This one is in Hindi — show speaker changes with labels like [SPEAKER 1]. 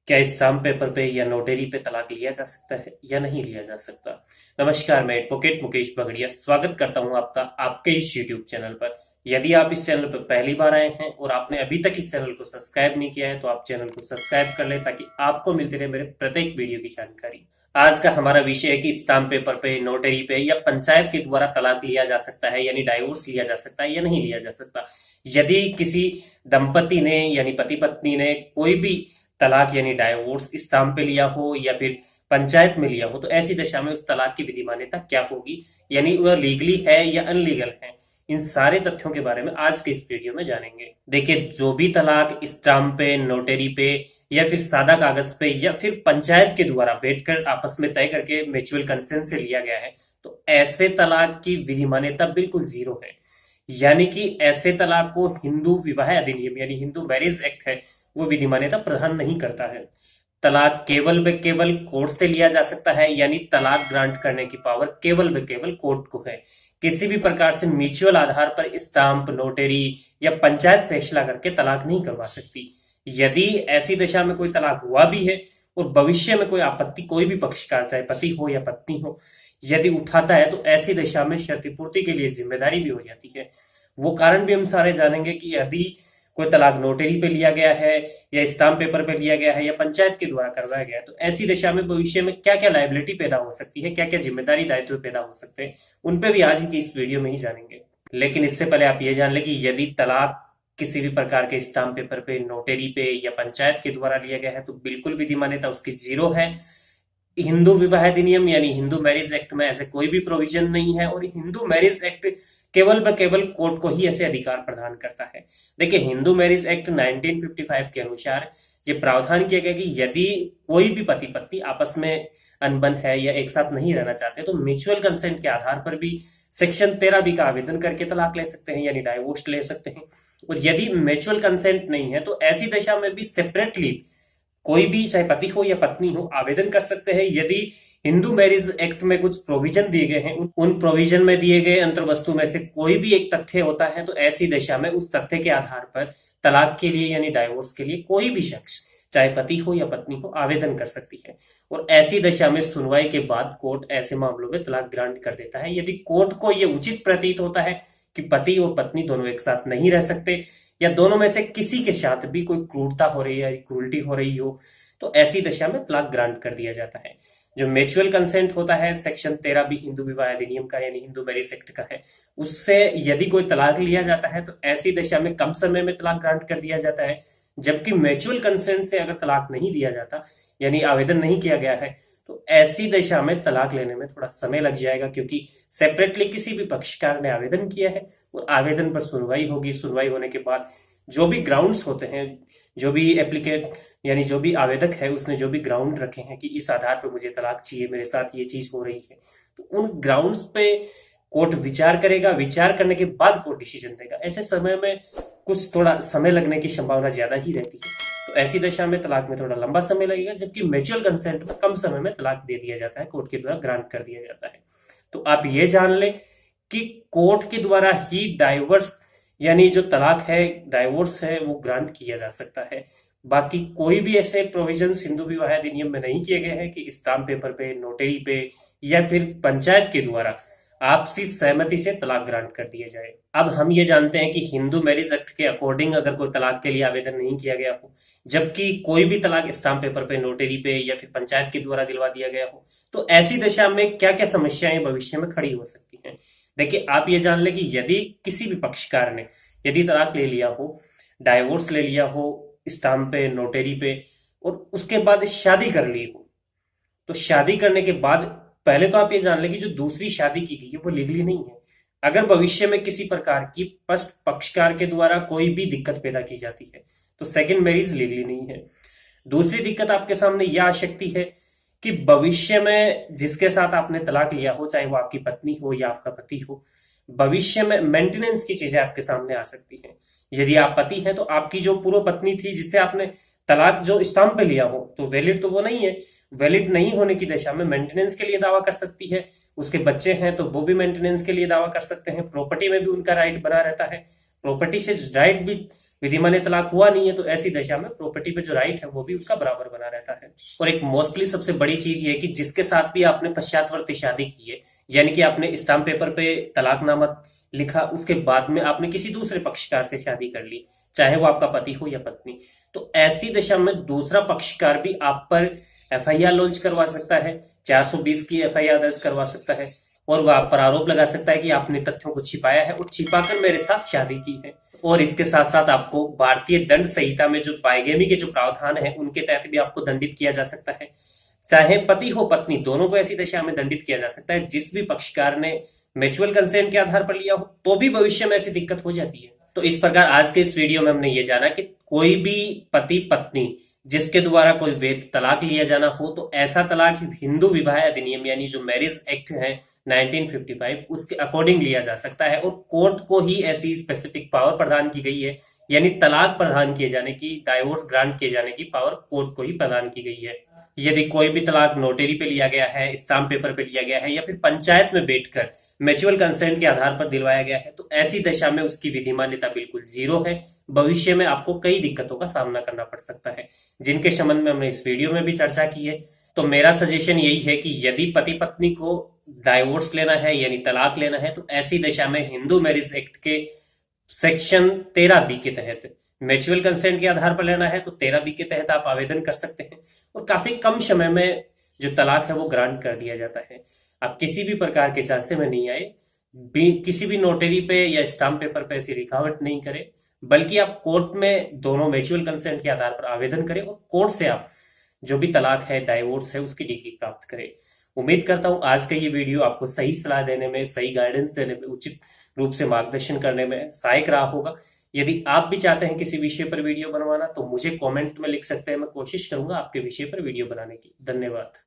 [SPEAKER 1] क्या स्टाम्प पेपर पे या नोटरी पे तलाक लिया जा सकता है या नहीं लिया जा सकता। नमस्कार, मैं एडवोकेट मुकेश बगड़िया स्वागत करता हूं आपका आपके इस यूट्यूब चैनल पर। यदि आप इस चैनल पर पहली बार आए हैं और आपने अभी तक इस चैनल को सब्सक्राइब नहीं किया है तो आप चैनल को सब्सक्राइब कर लें ताकि आपको मिलती रहे मेरे प्रत्येक वीडियो की जानकारी। आज का हमारा विषय है कि स्टाम्प पेपर पे, नोटरी पे या पंचायत के द्वारा तलाक लिया जा सकता है, यानी डाइवोर्स लिया जा सकता है या नहीं लिया जा सकता। यदि किसी दंपति ने यानी पति पत्नी ने कोई भी तलाक यानी डाइवोर्स स्टाम्प पे लिया हो या फिर पंचायत में लिया हो, तो ऐसी दशा में उस तलाक की विधि मान्यता क्या होगी, यानी वह लीगली है या अनलीगल है। इन सारे तथ्यों के बारे में आज के इस वीडियो में जानेंगे। देखिए, जो भी तलाक स्टाम्प पे, नोटरी पे या फिर सादा कागज पे या फिर पंचायत के द्वारा बैठकर आपस में तय करके म्यूचुअल कंसेंट से लिया गया है, तो ऐसे तलाक की विधि मान्यता बिल्कुल जीरो है। यानी कि ऐसे तलाक को हिंदू विवाह अधिनियम यानी हिंदू मैरिज एक्ट है, वो विधि मान्यता प्रदान नहीं करता है। तलाक केवल व केवल कोर्ट से लिया जा सकता है, यानी तलाक ग्रांट करने की पावर केवल व केवल कोर्ट को है। किसी भी प्रकार से म्यूचुअल आधार पर स्टाम्प, नोटरी या पंचायत फैसला करके तलाक नहीं करवा सकती। यदि ऐसी दशा में कोई तलाक हुआ भी है और भविष्य में कोई आपत्ति कोई भी पक्षकार, चाहे पति हो या पत्नी हो, यदि उठाता है तो ऐसी दशा में क्षतिपूर्ति के लिए जिम्मेदारी भी हो जाती है। वो कारण भी हम सारे जानेंगे कि यदि कोई तलाक नोटरी पे लिया गया है या स्टाम्प पेपर पे लिया गया है या पंचायत के द्वारा करवाया गया है, तो ऐसी दशा में भविष्य में क्या क्या लायबिलिटी पैदा हो सकती है, क्या क्या जिम्मेदारी दायित्व पैदा हो सकते हैं, उन पे भी आज की इस वीडियो में ही जानेंगे। लेकिन इससे पहले आप ये जान लें कि यदि तलाक किसी भी प्रकार के स्टाम्प पेपर पे, नोटरी पे या पंचायत के द्वारा लिया गया है तो बिल्कुल विधि मान्यता उसकी जीरो है। हिंदू विवाह अधिनियम यानी हिंदू मैरिज एक्ट में ऐसे कोई भी प्रोविजन नहीं है और हिंदू मैरिज एक्ट केवल व केवल कोर्ट को ही ऐसे अधिकार प्रदान करता है। देखिए, हिंदू मैरिज एक्ट 1955 के अनुसार ये प्रावधान किया गया कि यदि कोई भी पति पत्नी आपस में अनबन है या एक साथ नहीं रहना चाहते तो म्यूचुअल कंसेंट के आधार पर भी सेक्शन 13 बी का आवेदन करके तलाक ले सकते हैं, यानी डाइवोर्स ले सकते हैं। और यदि म्यूचुअल कंसेंट नहीं है तो ऐसी दशा में भी सेपरेटली कोई भी, चाहे पति हो या पत्नी हो, आवेदन कर सकते हैं। यदि हिंदू मैरिज एक्ट में कुछ प्रोविजन दिए गए हैं, उन प्रोविजन में दिए गए अंतर्वस्तु में से कोई भी एक तथ्य होता है, तो ऐसी दशा में उस तथ्य के आधार पर तलाक के लिए यानी डाइवोर्स के लिए कोई भी शख्स, चाहे पति हो या पत्नी हो, आवेदन कर सकती है। और ऐसी दशा में सुनवाई के बाद कोर्ट ऐसे मामलों में तलाक ग्रांट कर देता है। यदि कोर्ट को यह उचित प्रतीत होता है कि पति और पत्नी दोनों एक साथ नहीं रह सकते या दोनों में से किसी के साथ भी कोई क्रूरता हो रही है, क्रूरटी हो रही हो, तो ऐसी दशा में तलाक ग्रांट कर दिया जाता है। जो म्यूचुअल कंसेंट होता है सेक्शन 13 भी हिंदू विवाह अधिनियम का यानी हिंदू मैरिज एक्ट का है, उससे यदि कोई तलाक लिया जाता है तो ऐसी दशा में कम समय में तलाक ग्रांट कर दिया जाता है। जबकि म्यूचुअल कंसेंट से अगर तलाक नहीं दिया जाता, यानी आवेदन नहीं किया गया है, तो ऐसी दशा में तलाक लेने में थोड़ा समय लग जाएगा, क्योंकि सेपरेटली किसी भी पक्षकार ने आवेदन किया है और आवेदन पर सुनवाई होगी। सुनवाई होने के बाद जो भी ग्राउंड्स होते हैं, जो भी एप्लीकेट यानी जो भी आवेदक है उसने जो भी ग्राउंड रखे हैं कि इस आधार पर मुझे तलाक चाहिए, मेरे साथ ये चीज हो रही है, तो उन ग्राउंड्स पे कोर्ट विचार करेगा। विचार करने के बाद कोर्ट डिसीजन देगा। ऐसे समय में कुछ थोड़ा समय लगने की संभावना ज्यादा ही रहती है, तो ऐसी दशा में तलाक में थोड़ा लंबा समय लगेगा। जबकि म्यूचुअल कंसेंट में कम समय में तलाक दे दिया जाता है, कोर्ट के द्वारा ग्रांट कर दिया जाता है। तो आप ये जान लें कि कोर्ट के द्वारा ही डाइवर्स यानी जो तलाक है, डाइवोर्स है, वो ग्रांट किया जा सकता है। बाकी कोई भी ऐसे प्रोविजंस हिंदू विवाह अधिनियम में नहीं किए गए हैं कि स्टाम्प पेपर पे, नोटरी पे या फिर पंचायत के द्वारा आपसी सहमति से तलाक ग्रांट कर दिया जाए। अब हम ये जानते हैं कि हिंदू मैरिज एक्ट के अकॉर्डिंग अगर कोई तलाक के लिए आवेदन नहीं किया गया हो, जबकि कोई भी तलाक स्टाम्प पेपर पे, नोटरी पे या फिर पंचायत के द्वारा दिलवा दिया गया हो, तो ऐसी दशा में क्या क्या समस्याएं भविष्य में खड़ी हो सकती हैं। देखिए, आप ये जान लें कि यदि किसी भी पक्षकार ने यदि तलाक ले लिया हो, डाइवोर्स ले लिया हो स्टाम्प पे, नोटरी पे, और उसके बाद शादी कर ली हो, तो शादी करने के बाद पहले तो आप ये जान लें कि जो दूसरी शादी की गई है वो लीगली नहीं है। अगर भविष्य में किसी प्रकार की पक्षकार के द्वारा कोई भी दिक्कत पैदा की जाती है तो सेकंड मैरिज लीगली नहीं है। दूसरी दिक्कत आपके सामने यह आ सकती है कि भविष्य में जिसके साथ आपने तलाक लिया हो, चाहे वो आपकी पत्नी हो या आपका पति हो, भविष्य में मेंटेनेंस की चीजें आपके सामने आ सकती हैं। यदि आप पति हैं तो आपकी जो पूर्व पत्नी थी जिससे आपने तलाक जो स्टाम्प पे लिया हो, तो वैलिड तो वो नहीं है। वैलिड नहीं होने की दशा में मेंटेनेंस के लिए दावा कर सकती है। उसके बच्चे हैं तो वो भी मेंटेनेंस के लिए दावा कर सकते हैं। प्रॉपर्टी में भी उनका राइट बना रहता है। प्रॉपर्टी से राइट भी विधिमान्य तलाक हुआ नहीं है तो ऐसी दशा में प्रॉपर्टी पे जो राइट है वो भी उनका बराबर बना रहता है। और एक मोस्टली सबसे बड़ी चीज ये है कि जिसके साथ भी आपने पश्चातवर्ती शादी की है, यानी कि आपने स्टाम्प पेपर पे तलाकनामा लिखा, उसके बाद में आपने किसी दूसरे पक्षकार से शादी कर ली, चाहे वो आपका पति हो या पत्नी, तो ऐसी दशा में दूसरा पक्षकार भी आप पर एफआईआर लॉन्च करवा सकता है, 420 की एफआईआर दर्ज करवा सकता है, और वह आप पर आरोप लगा सकता है कि आपने तथ्यों को छिपाया है और छिपाकर मेरे साथ शादी की है। और इसके साथ साथ आपको भारतीय दंड संहिता में जो बाइगेमी के जो प्रावधान है उनके तहत भी आपको दंडित किया जा सकता है। चाहे पति हो पत्नी, दोनों को ऐसी दशा में दंडित किया जा सकता है। जिस भी पक्षकार ने म्यूचुअल कंसेंट के आधार पर लिया हो तो भी भविष्य में ऐसी दिक्कत हो जाती है। तो इस प्रकार आज के इस वीडियो में हमने ये जाना कि कोई भी पति पत्नी जिसके द्वारा कोई वैध तलाक लिया जाना हो तो ऐसा तलाक हिंदू विवाह अधिनियम यानी जो मैरिज एक्ट है 1955 उसके अकॉर्डिंग लिया जा सकता है। और कोर्ट को ही ऐसी स्पेसिफिक पावर प्रदान की गई है, यानी तलाक प्रदान किए जाने की, डाइवोर्स ग्रांट किए जाने की पावर कोर्ट को ही प्रदान की गई है। यदि कोई भी तलाक नोटरी पे लिया गया है, स्टाम्प पेपर पे लिया गया है या फिर पंचायत में बैठकर म्यूचुअल कंसेंट के आधार पर दिलवाया गया है तो ऐसी दशा में उसकी विधि मान्यता बिल्कुल जीरो है। भविष्य में आपको कई दिक्कतों का सामना करना पड़ सकता है, जिनके संबंध में हमने इस वीडियो में भी चर्चा की है। तो मेरा सजेशन यही है कि यदि पति पत्नी को डाइवोर्स लेना है यानी तलाक लेना है तो ऐसी दशा में हिंदू मैरिज एक्ट के सेक्शन 13B के तहत म्यूचुअल कंसेंट के आधार पर लेना है तो 13B के तहत आप आवेदन कर सकते हैं और काफी कम समय में जो तलाक है वो ग्रांट कर दिया जाता है। आप किसी भी प्रकार के चांसे में नहीं आए, किसी भी नोटरी पे या स्टाम्प पेपर पे ऐसी लिखावट नहीं करें, बल्कि आप कोर्ट में दोनों म्यूचुअल कंसेंट के आधार पर आवेदन करें और कोर्ट से आप जो भी तलाक है, डाइवोर्स है, उसकी डिग्री प्राप्त करें। उम्मीद करता हूं आज का ये वीडियो आपको सही सलाह देने में, सही गाइडेंस देने में, उचित रूप से मार्गदर्शन करने में सहायक रहा होगा। यदि आप भी चाहते हैं किसी विषय पर वीडियो बनवाना तो मुझे कमेंट में लिख सकते हैं, मैं कोशिश करूंगा आपके विषय पर वीडियो बनाने की। धन्यवाद।